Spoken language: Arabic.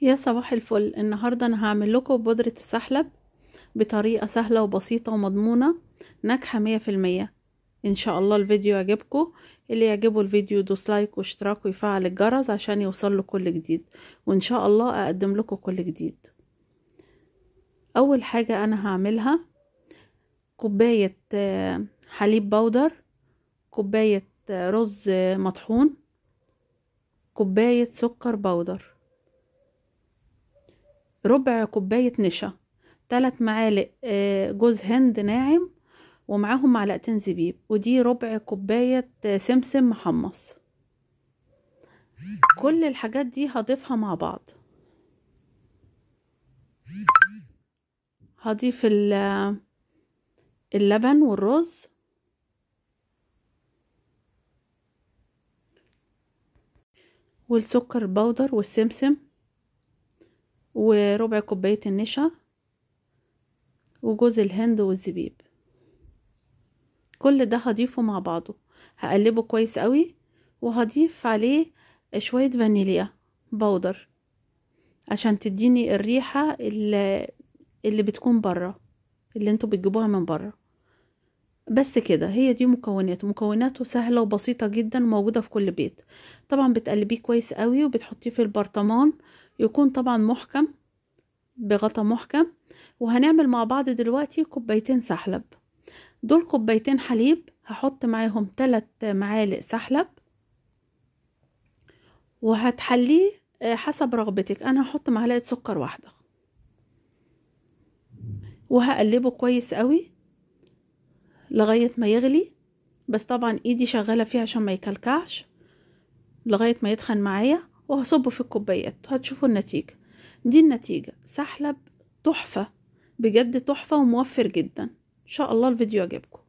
يا صباح الفل. النهاردة انا هعمل لكم بودرة السحلب بطريقة سهلة وبسيطة ومضمونة، ناجحة 100%. ان شاء الله الفيديو يعجبكم. اللي يعجبه الفيديو يدوس لايك واشتراك ويفعل الجرس عشان يوصل له كل جديد، وان شاء الله اقدم لكم كل جديد. اول حاجة انا هعملها كوباية حليب بودر، كوباية رز مطحون، كوباية سكر بودر، ربع كوباية نشا، 3 معالق جوز هند ناعم، ومعاهم معلقتين زبيب، ودي ربع كوباية سمسم محمص. كل الحاجات دي هضيفها مع بعض. هضيف اللبن والرز والسكر البودر والسمسم وربع كوباية النشا وجوز الهند والزبيب. كل ده هضيفه مع بعضه، هقلبه كويس قوي، وهضيف عليه شوية فانيليا بودر عشان تديني الريحة اللي بتكون بره، اللي انتوا بتجيبوها من بره. بس كده، هي دي مكوناته سهلة وبسيطة جدا، موجودة في كل بيت. طبعا بتقلبيه كويس قوي وبتحطيه في البرطمان، يكون طبعا محكم بغطا محكم. وهنعمل مع بعض دلوقتي كوبايتين سحلب. دول كوبايتين حليب، هحط معاهم 3 معالق سحلب، وهتحليه حسب رغبتك. انا هحط معلقة سكر واحدة، وهقلبه كويس قوي لغاية ما يغلي. بس طبعا ايدي شغالة فيه عشان ما يكلكعش، لغاية ما يتخن معايا، وهصبه في الكوبايات. هتشوفوا النتيجة. دي النتيجة، سحلب تحفة بجد، تحفة وموفر جدا. ان شاء الله الفيديو يعجبكم.